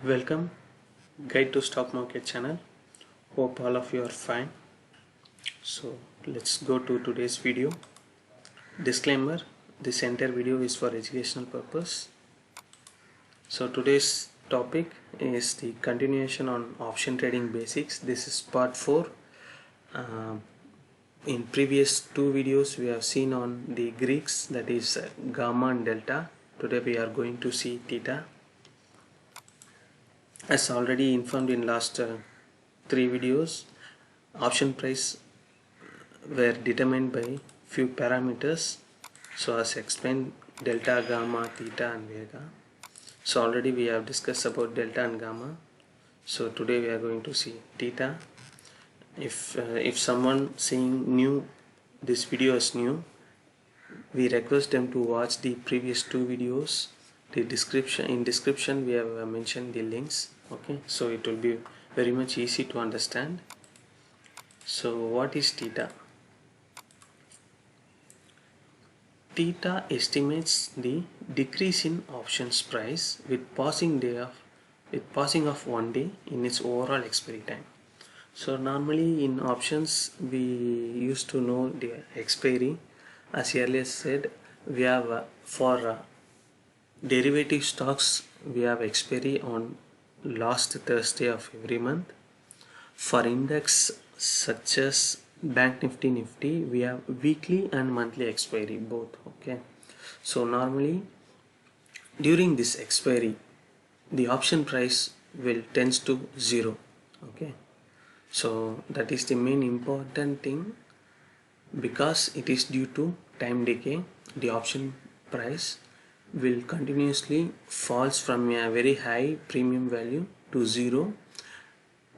Welcome, Guide to Stock Market channel. Hope all of you are fine. So let's go to today's video. Disclaimer: this entire video is for educational purpose. So today's topic is the continuation on option trading basics. This is part 4. In previous two videos we have seen on the Greeks, that is gamma and delta. Today we are going to see theta. As already informed in last 3 videos, option price were determined by few parameters. So as explained, delta, gamma, theta and vega. So already we have discussed about delta and gamma. So today we are going to see theta. If someone seeing new, this video is new, we request them to watch the previous 2 videos. In description we have mentioned the links. Okay, so it will be very much easy to understand. So what is theta? Theta estimates the decrease in options price with passing of 1 day in its overall expiry time. So normally in options we used to know the expiry. As earlier said, we have for derivative stocks we have expiry on last Thursday of every month. For index such as Bank Nifty, we have weekly and monthly expiry both. Okay, so normally during this expiry the option price will tends to 0. Okay, so that is the main important thing, because it is due to time decay. The option price will continuously falls from a very high premium value to 0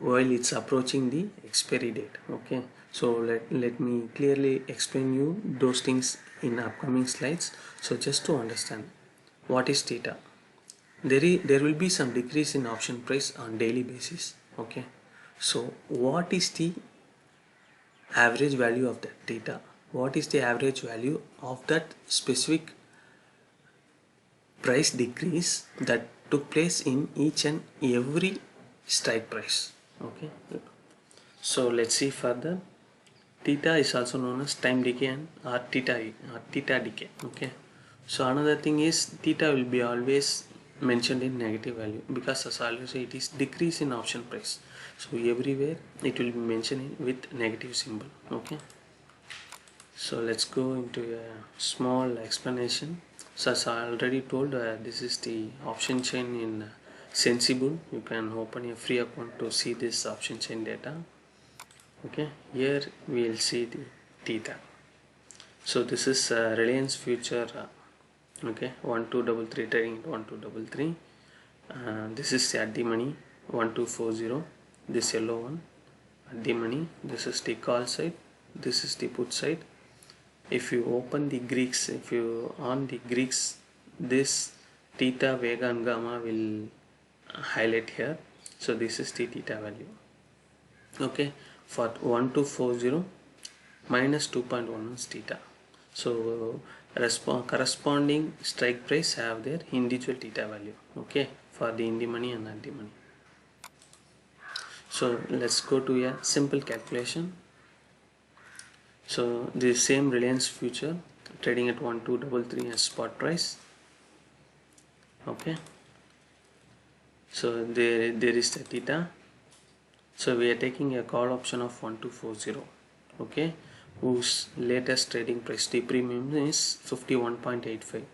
while it's approaching the expiry date. Okay, so let me clearly explain you those things in upcoming slides. So just to understand what is theta, there will be some decrease in option price on daily basis. Okay, so what is the average value of that theta? What is the average value of that specific price decrease that took place in each and every strike price? Okay, so let's see further. Theta is also known as time decay and or theta decay. Okay, so another thing is theta will be always mentioned in negative value, because as I always say, it is decrease in option price. So everywhere it will be mentioned with negative symbol. Okay, so let's go into a small explanation. So as I already told, this is the option chain in Sensible. You can open a free account to see this option chain data. Okay, here we will see the theta. So this is Reliance future. Okay, 1233 trading at 1233. This is at the money 1240. This yellow one at the money. This is the call side. This is the put side. If you open the Greeks, if you on the Greeks, this theta, vega and gamma will highlight here. So this is the theta value. Okay, for 1240 minus 2.1 is theta. So corresponding strike price have their individual theta value. Okay, for the in the money and at the money. So let's go to a simple calculation. So the same Reliance future trading at 1233 as spot price. Okay, so there is the theta. So we are taking a call option of 1240. Okay, whose latest trading price, the premium is 51.85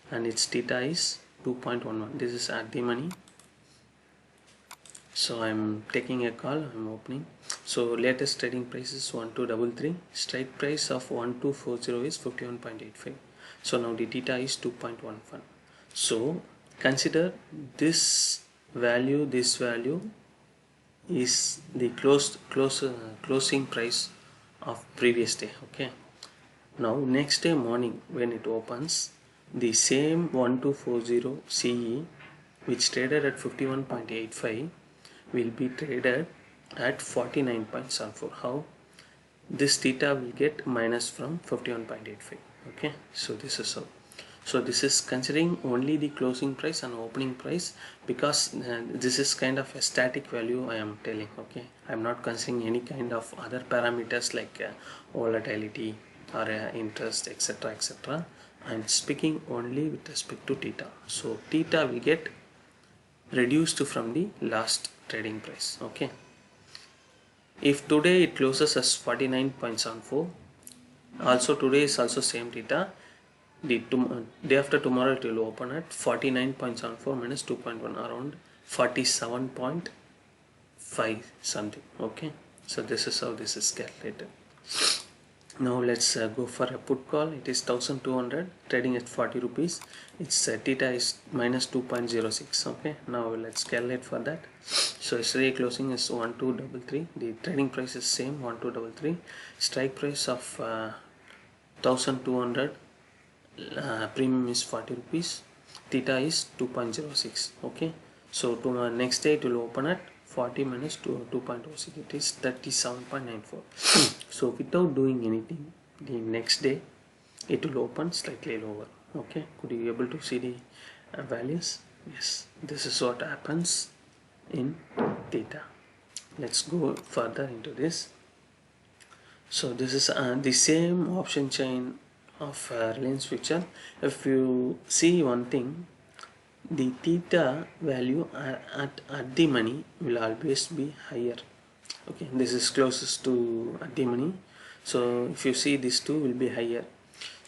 and its theta is 2.11. this is at the money. So I'm taking a call, I'm opening. So latest trading price is 1233, strike price of 1240 is 51.85. so now the theta is 2.11. so consider this value is the closing price of previous day. Okay, now next day morning when it opens, the same 1240 CE which traded at 51.85 will be traded at 49.74. how? This theta will get minus from 51.85. okay, so this is how. So this is considering only the closing price and opening price, because this is kind of a static value I am telling. Okay, I am not considering any kind of other parameters like volatility or interest, etc., etc. I am speaking only with respect to theta. So theta will get reduced from the last trading price. Okay, if today it closes as 49.74, also today is also same theta, the day after tomorrow it will open at 49.74 minus 2.1, around 47.5 something. Okay, so this is how this is calculated. Now let's go for a put call. It is 1200 trading at 40 rupees. Its theta is minus 2.06. Okay, now let's calculate for that. So yesterday closing is 1233. The trading price is same, 1233. Strike price of 1200, premium is 40 rupees. Theta is 2.06. Okay, so to next day it will open at 40 minus 2.06, it is 37.94. So without doing anything, the next day it will open slightly lower. Okay, could you be able to see the values? Yes, this is what happens in theta. Let's go further into this. So this is the same option chain of Reliance future. If you see one thing, the theta value at the money will always be higher. Okay, this is closest to at the money, so if you see these two will be higher.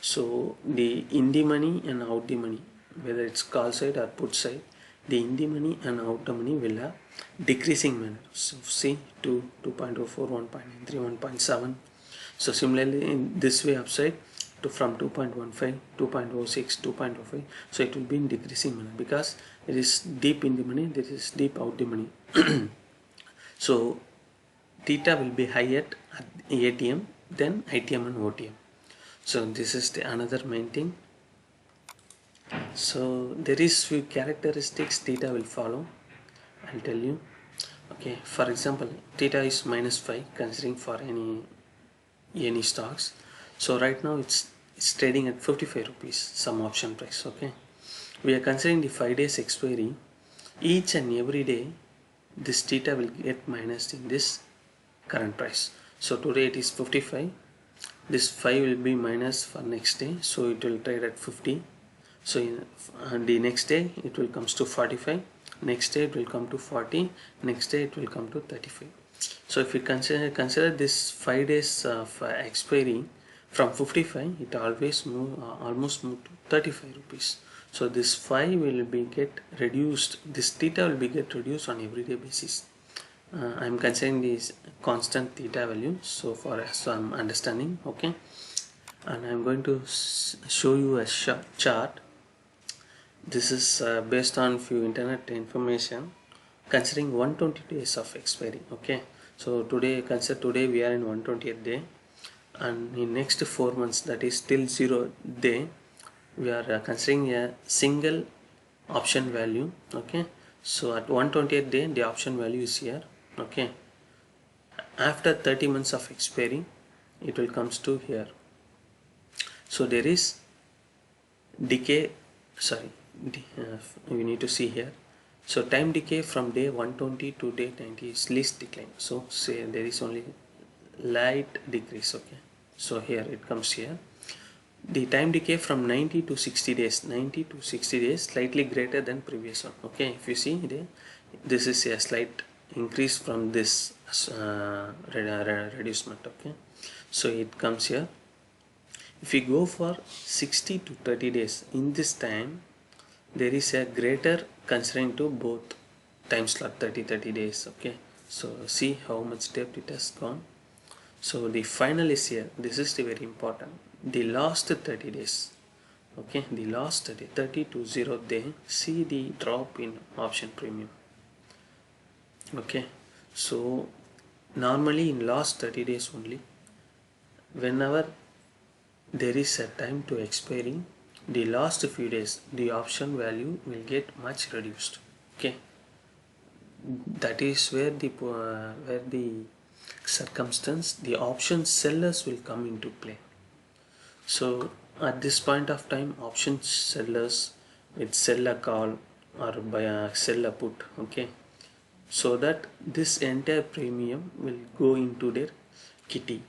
So the in the money and out the money, whether it's call side or put side, the in the money and out the money will have decreasing manner. So see 2.04, 1.93, 1.7. So similarly in this way upside, to from 2.15, 2.06, 2.05, so it will be in decreasing manner, because it is deep in the money, this is deep out the money. So theta will be higher at ATM than ITM and OTM. So this is the another main thing. So there is few characteristics theta will follow, I'll tell you. Okay, for example, theta is minus 5 considering for any stocks. So right now it's trading at 55 rupees, some option price. Okay, we are considering the 5 days expiry. Each and every day this theta will get minus in this current price. So today it is 55, this 5 will be minus for next day, so it will trade at 50. So in the next day it will comes to 45, next day it will come to 40, next day it will come to 35. So if you consider this 5 days of expiry, from 55 it always almost move to 35 rupees. So this 5 will be get reduced, this theta will be get reduced on everyday basis. I am considering this constant theta value, so for some understanding. Okay, and I am going to show you a chart. This is based on few internet information considering 120 days of expiry. Okay, so today, consider today we are in 120th day, and in next 4 months, that is till 0 day, we are considering a single option value. Okay, so at 120th day the option value is here. Okay, after 30 months of expiry it will comes to here. So there is decay, sorry, we need to see here. So time decay from day 120 to day 90 is least decline, so say there is only light decrease. Okay, so here it comes here. The time decay from 90 to 60 days, 90 to 60 days slightly greater than previous one. Okay, if you see there, this is a slight increase from this reducement. Okay, so it comes here. If we go for 60 to 30 days, in this time there is a greater considering to both time slot, 30 days. Okay, so see how much depth it has gone. So the final is here. This is the very important, the last 30 days. Okay, the last 30 to 0 day, see the drop in option premium. Okay, so normally in last 30 days only, whenever there is a time to expiring, the last few days the option value will get much reduced. Okay, that is where the circumstance, the option sellers will come into play. So at this point of time, option sellers will sell a call or sell a put, okay, so that this entire premium will go into their kitty.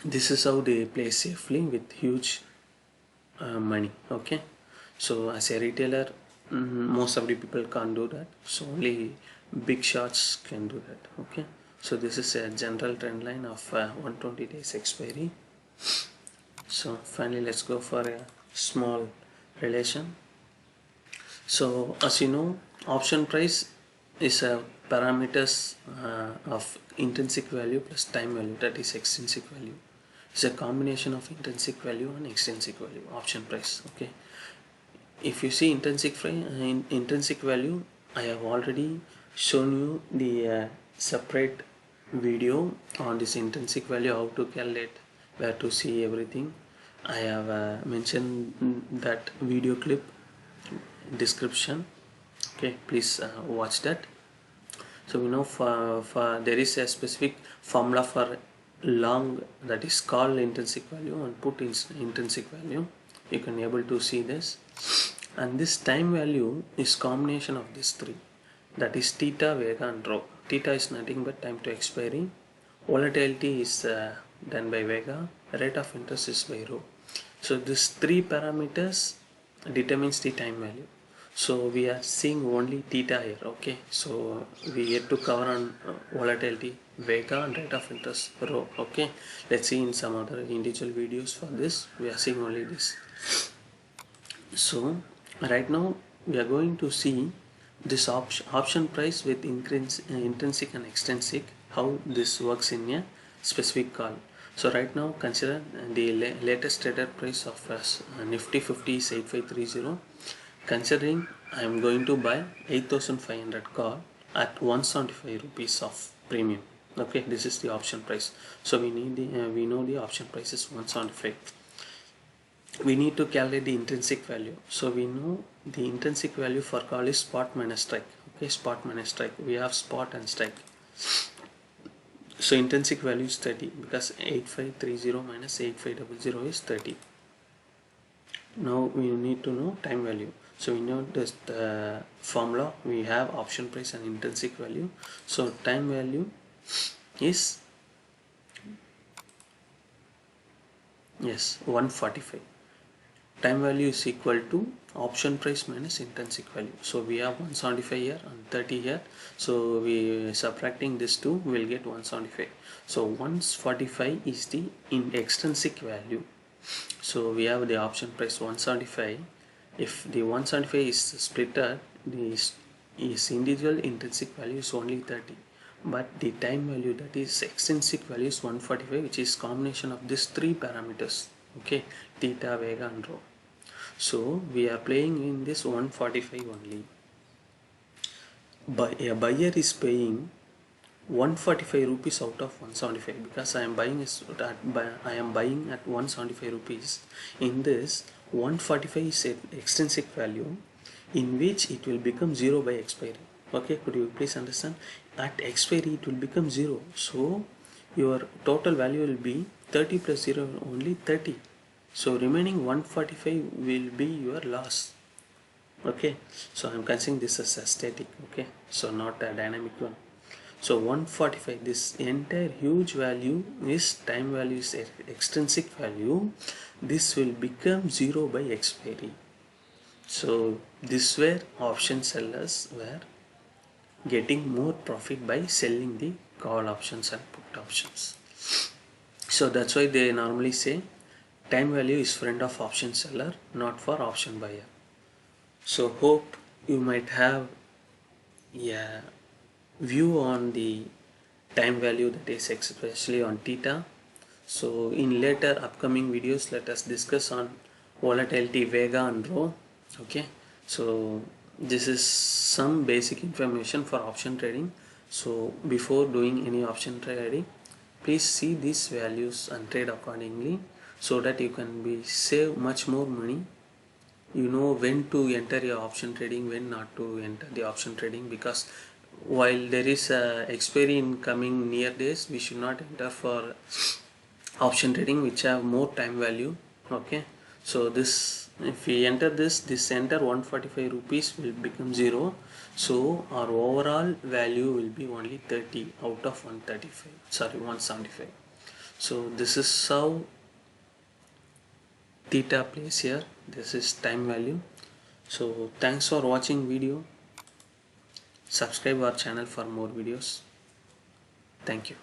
This is how they play safely with huge money, okay. So as a retailer, most of the people can't do that, so only big shots can do that, okay. So this is a general trend line of 120 days expiry. So finally, let's go for a small relation. So as you know, option price is a parameters of intrinsic value plus time value, that is extrinsic value. It's a combination of intrinsic value and extrinsic value, option price, okay. If you see intrinsic value, I have already shown you the separate video on this intrinsic value, how to calculate, where to see everything. I have mentioned that video clip description, okay, please watch that. So we know for there is a specific formula for long, that is called intrinsic value, and put in intrinsic value. You can able to see this, and this time value is combination of these three, that is theta, vega and rho. Theta is nothing but time to expiry, volatility is done by vega, rate of interest is by rho. So these three parameters determines the time value. So we are seeing only theta here, okay. So we get to cover on volatility, vega and rate of interest, rho, okay. Let's see in some other individual videos. For this we are seeing only this. So right now we are going to see this option price with intrinsic and extrinsic, how this works in a specific call. So right now consider the latest traded price of Nifty 50 is 8530. Considering I am going to buy 8500 call at 175 rupees of premium, okay. This is the option price. So we need the we know the option price is 175. We need to calculate the intrinsic value. So we know the intrinsic value for call is spot minus strike, okay. Spot minus strike, we have spot and strike. So intrinsic value is 30, because 8530 minus 8500 is 30. Now we need to know time value. So we know this the formula, we have option price and intrinsic value. So time value is 145. Time value is equal to option price minus intrinsic value. So we have 175 here and 30 here. So we subtracting this two, we will get 175. So 145 is the extrinsic value. So we have the option price 175. If the 175 is splitted, is individual intrinsic value is only 30, but the time value, that is extrinsic value, is 145, which is combination of these three parameters, okay, theta, vega and rho. So we are playing in this 145 only. But a buyer is paying 145 rupees out of 175, because I am buying at 175 rupees. In this 145 is an extrinsic value, in which it will become 0 by expiry, okay. Could you please understand? At expiry it will become 0, so your total value will be 30 plus 0, only 30. So remaining 145 will be your loss, okay. So I am considering this as a static, okay, so not a dynamic one. So 145, this entire huge value is time value, is extrinsic value. This will become 0 by expiry. So this where option sellers were getting more profit by selling the call options and put options. So that's why they normally say time value is friend of option seller, not for option buyer. So hope you might have a view on the time value, that is especially on theta. So in later upcoming videos, let us discuss on volatility, vega and rho, okay. So this is some basic information for option trading. So before doing any option trading, please see these values and trade accordingly, so that you can be save much more money. You know when to enter your option trading, when not to enter the option trading, because while there is a expiry in coming near days, we should not enter for option trading which have more time value, Okay, so this, if we enter this enter 145 rupees will become 0, so our overall value will be only 30 out of 135, sorry 175. So this is how theta plays here. This is time value. So thanks for watching video. Subscribe our channel for more videos. Thank you.